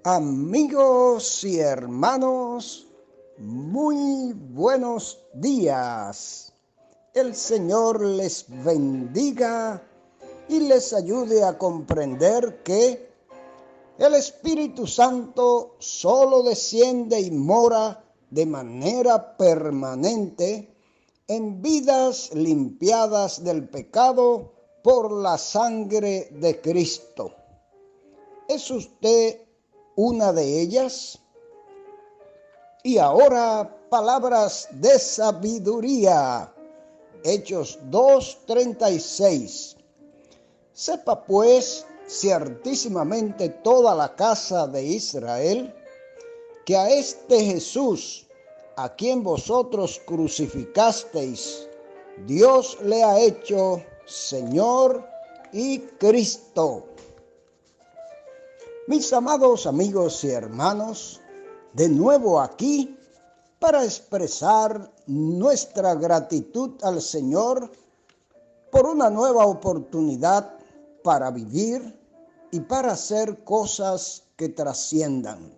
Amigos y hermanos, muy buenos días. El Señor les bendiga y les ayude a comprender que el Espíritu Santo solo desciende y mora de manera permanente en vidas limpiadas del pecado por la sangre de Cristo. ¿Es usted una de ellas? Y ahora, palabras de sabiduría. Hechos 2:36. Sepa pues ciertísimamente toda la casa de Israel que a este Jesús, a quien vosotros crucificasteis, Dios le ha hecho Señor y Cristo. Mis amados amigos y hermanos, de nuevo aquí para expresar nuestra gratitud al Señor por una nueva oportunidad para vivir y para hacer cosas que trasciendan,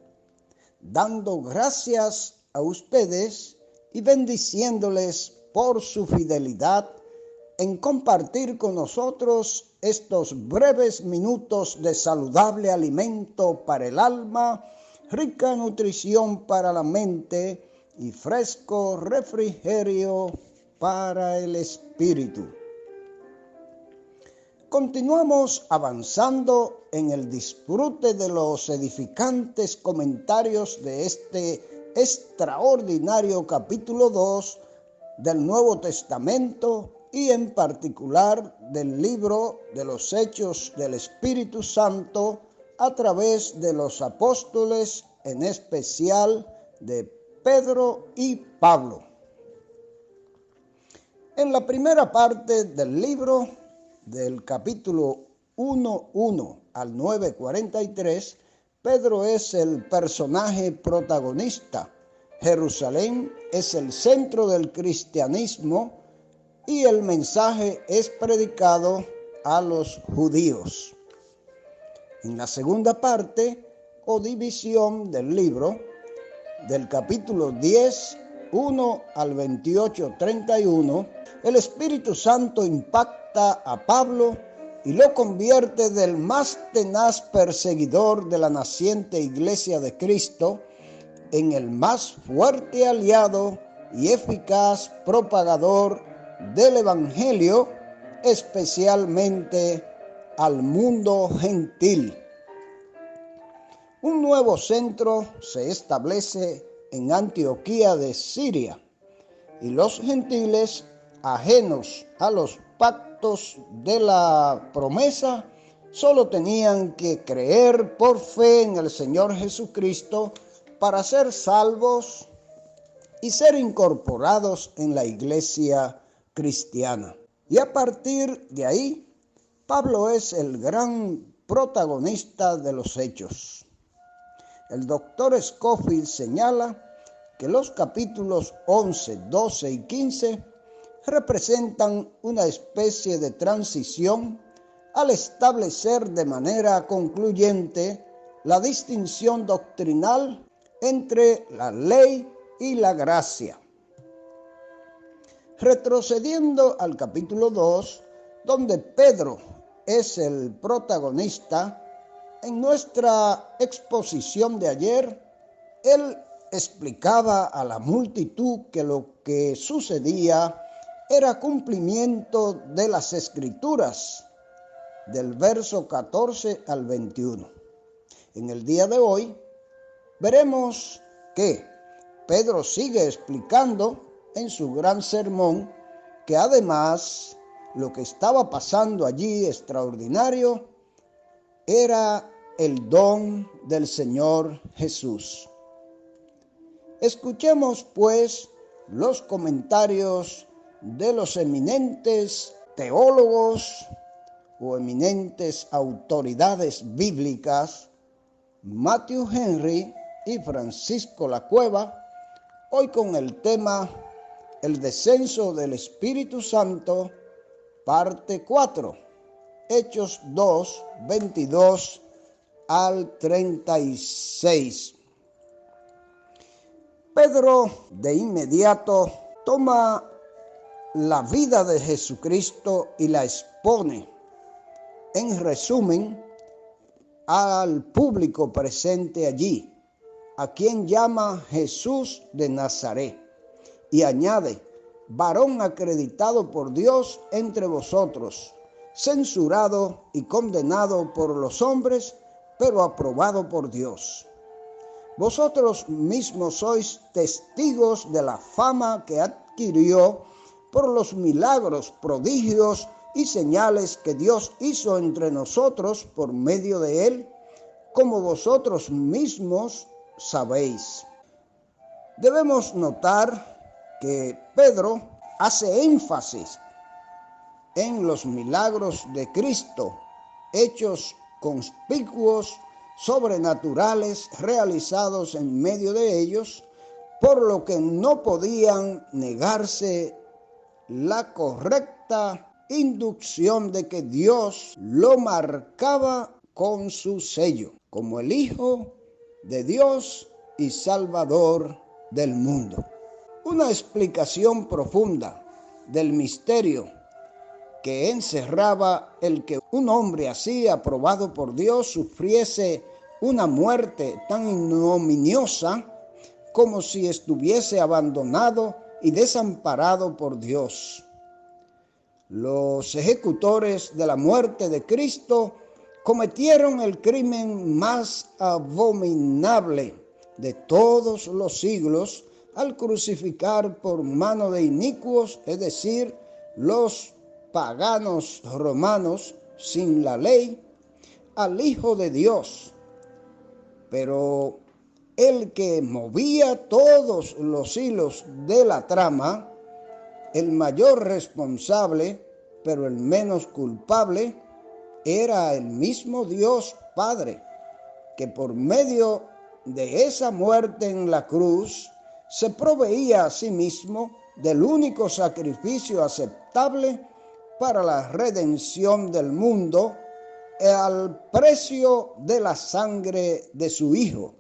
dando gracias a ustedes y bendiciéndoles por su fidelidad en compartir con nosotros estos breves minutos de saludable alimento para el alma, rica nutrición para la mente y fresco refrigerio para el espíritu. Continuamos avanzando en el disfrute de los edificantes comentarios de este extraordinario capítulo 2 del Nuevo Testamento y en particular del libro de los Hechos del Espíritu Santo a través de los apóstoles, en especial de Pedro y Pablo. En la primera parte del libro, del capítulo 1:1 al 9:43, Pedro es el personaje protagonista. Jerusalén es el centro del cristianismo y el mensaje es predicado a los judíos. En la segunda parte o división del libro, del capítulo 10:1 al 28:31, el Espíritu Santo impacta a Pablo y lo convierte del más tenaz perseguidor de la naciente Iglesia de Cristo en el más fuerte aliado y eficaz propagador del Evangelio, especialmente al mundo gentil. Un nuevo centro se establece en Antioquía de Siria y los gentiles, ajenos a los pactos de la promesa, solo tenían que creer por fe en el Señor Jesucristo para ser salvos y ser incorporados en la iglesia cristiana. Y a partir de ahí, Pablo es el gran protagonista de los hechos. El doctor Scofield señala que los capítulos 11, 12 y 15 representan una especie de transición al establecer de manera concluyente la distinción doctrinal entre la ley y la gracia. Retrocediendo al capítulo 2, donde Pedro es el protagonista, en nuestra exposición de ayer, él explicaba a la multitud que lo que sucedía era cumplimiento de las Escrituras, del verso 14 al 21. En el día de hoy, veremos que Pedro sigue explicando en su gran sermón que además lo que estaba pasando allí extraordinario era el don del Señor Jesús. Escuchemos pues los comentarios de los eminentes teólogos o eminentes autoridades bíblicas, Matthew Henry y Francisco Lacueva, hoy con el tema El descenso del Espíritu Santo, parte 4, Hechos 2, 22 al 36. Pedro de inmediato toma la vida de Jesucristo y la expone, en resumen, al público presente allí, a quien llama Jesús de Nazaret, y añade: varón acreditado por Dios entre vosotros, censurado y condenado por los hombres, pero aprobado por Dios. Vosotros mismos sois testigos de la fama que adquirió por los milagros, prodigios y señales que Dios hizo entre nosotros por medio de él, como vosotros mismos sabéis. Debemos notar que Pedro hace énfasis en los milagros de Cristo, hechos conspicuos, sobrenaturales, realizados en medio de ellos, por lo que no podían negarse la correcta inducción de que Dios lo marcaba con su sello, como el Hijo de Dios y Salvador del mundo. Una explicación profunda del misterio que encerraba el que un hombre así, aprobado por Dios, sufriese una muerte tan ignominiosa como si estuviese abandonado y desamparado por Dios. Los ejecutores de la muerte de Cristo cometieron el crimen más abominable de todos los siglos al crucificar por mano de inicuos, es decir, los paganos romanos sin la ley, al Hijo de Dios. Pero el que movía todos los hilos de la trama, el mayor responsable, pero el menos culpable, era el mismo Dios Padre, que por medio de esa muerte en la cruz se proveía a sí mismo del único sacrificio aceptable para la redención del mundo al precio de la sangre de su Hijo.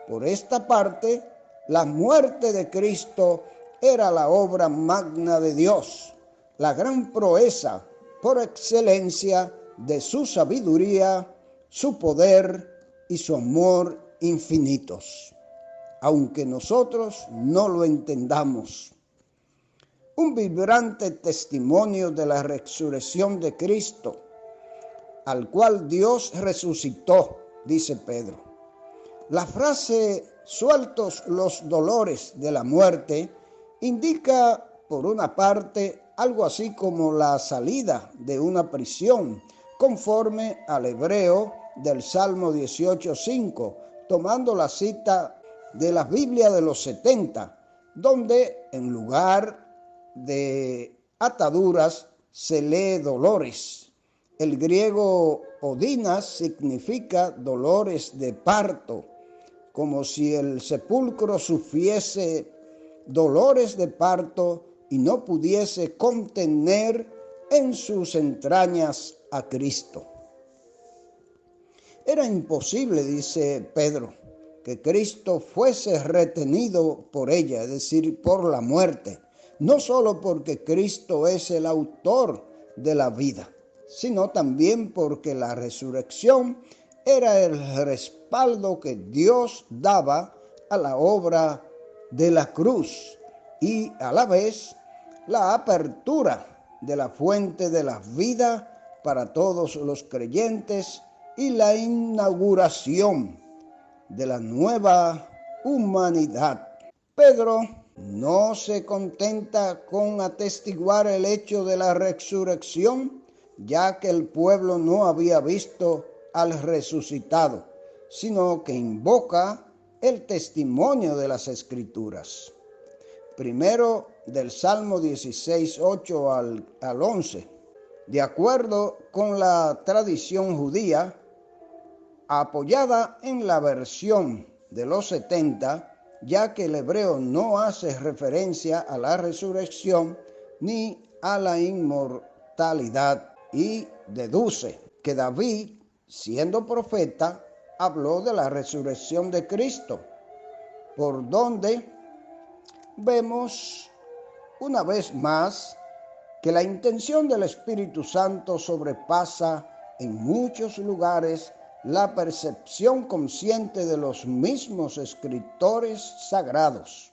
Por esta parte, la muerte de Cristo era la obra magna de Dios, la gran proeza por excelencia de su sabiduría, su poder y su amor infinitos, aunque nosotros no lo entendamos. Un vibrante testimonio de la resurrección de Cristo, al cual Dios resucitó, dice Pedro. La frase "sueltos los dolores de la muerte" indica, por una parte, algo así como la salida de una prisión, conforme al hebreo del Salmo 18:5, tomando la cita de la Biblia de los 70, donde en lugar de ataduras se lee dolores. El griego odinas significa dolores de parto, como si el sepulcro sufriese dolores de parto y no pudiese contener en sus entrañas a Cristo. Era imposible, dice Pedro, que Cristo fuese retenido por ella, es decir, por la muerte, no solo porque Cristo es el autor de la vida, sino también porque la resurrección era el respaldo que Dios daba a la obra de la cruz y a la vez la apertura de la fuente de la vida para todos los creyentes y la inauguración de la nueva humanidad. Pedro no se contenta con atestiguar el hecho de la resurrección, ya que el pueblo no había visto al resucitado, sino que invoca el testimonio de las Escrituras. Primero, del Salmo 16:8 al 11. De acuerdo con la tradición judía, apoyada en la versión de los 70, ya que el hebreo no hace referencia a la resurrección ni a la inmortalidad, y deduce que David, siendo profeta, habló de la resurrección de Cristo, por donde vemos una vez más que la intención del Espíritu Santo sobrepasa en muchos lugares la percepción consciente de los mismos escritores sagrados.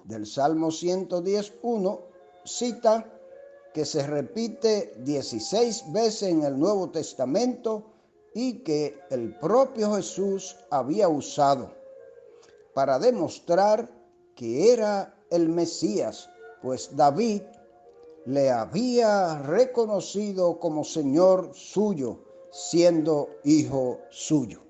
Del Salmo 110:1 cita que se repite 16 veces en el Nuevo Testamento y que el propio Jesús había usado para demostrar que era el Mesías, pues David le había reconocido como Señor suyo, siendo hijo suyo.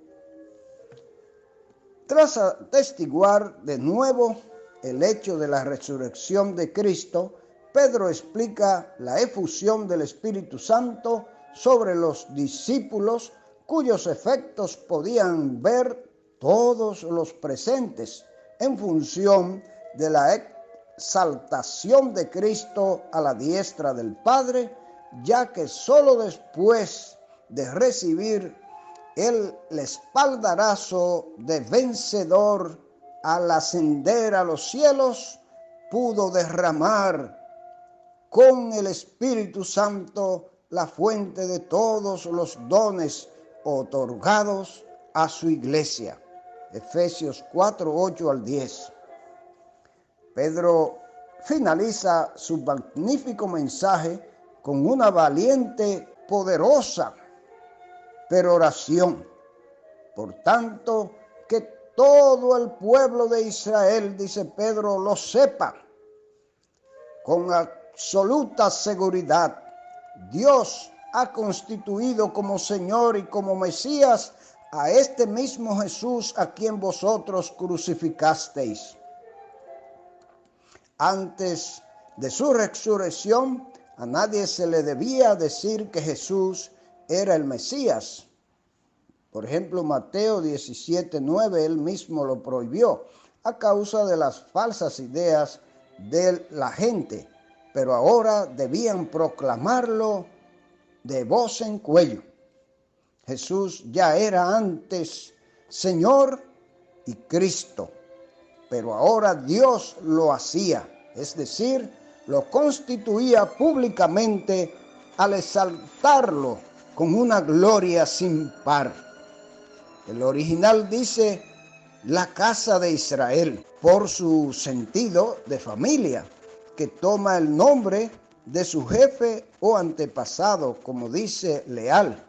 Tras atestiguar de nuevo el hecho de la resurrección de Cristo, Pedro explica la efusión del Espíritu Santo sobre los discípulos, cuyos efectos podían ver todos los presentes en función de la exaltación de Cristo a la diestra del Padre, ya que sólo después de recibir el espaldarazo de vencedor al ascender a los cielos, pudo derramar con el Espíritu Santo la fuente de todos los dones otorgados a su iglesia. Efesios 4:8-10. Pedro finaliza su magnífico mensaje con una valiente, poderosa peroración. Por tanto, que todo el pueblo de Israel, dice Pedro, lo sepa con absoluta seguridad. Dios ha constituido como Señor y como Mesías a este mismo Jesús a quien vosotros crucificasteis. Antes de su resurrección, a nadie se le debía decir que Jesús era el Mesías. Por ejemplo, Mateo 17:9, él mismo lo prohibió a causa de las falsas ideas de la gente, pero ahora debían proclamarlo de voz en cuello. Jesús ya era antes Señor y Cristo, pero ahora Dios lo hacía, es decir, lo constituía públicamente al exaltarlo con una gloria sin par. El original dice la casa de Israel, por su sentido de familia, que toma el nombre de su jefe o antepasado, como dice Leal.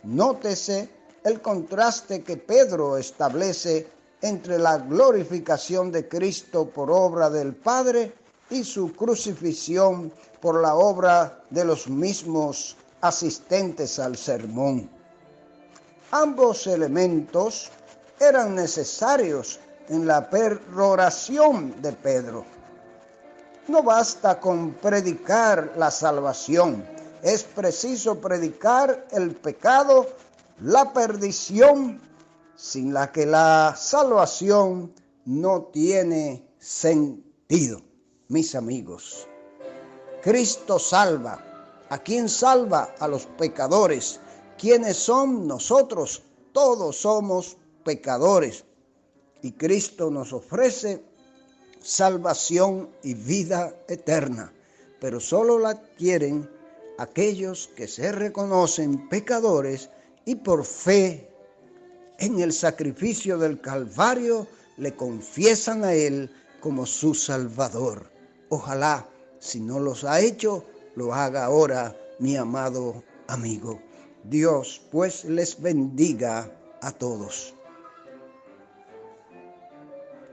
Nótese el contraste que Pedro establece entre la glorificación de Cristo por obra del Padre y su crucifixión por la obra de los mismos asistentes al sermón. Ambos elementos eran necesarios en la peroración de Pedro. No basta con predicar la salvación, es preciso predicar el pecado, la perdición, sin la que la salvación no tiene sentido. Mis amigos, Cristo salva. ¿A quién salva? A los pecadores. ¿Quiénes son nosotros? Todos somos pecadores. Y Cristo nos ofrece salvación y vida eterna, pero solo la adquieren aquellos que se reconocen pecadores y por fe en el sacrificio del Calvario le confiesan a Él como su Salvador. Ojalá, si no los ha hecho, lo haga ahora, mi amado amigo. Dios pues les bendiga a todos.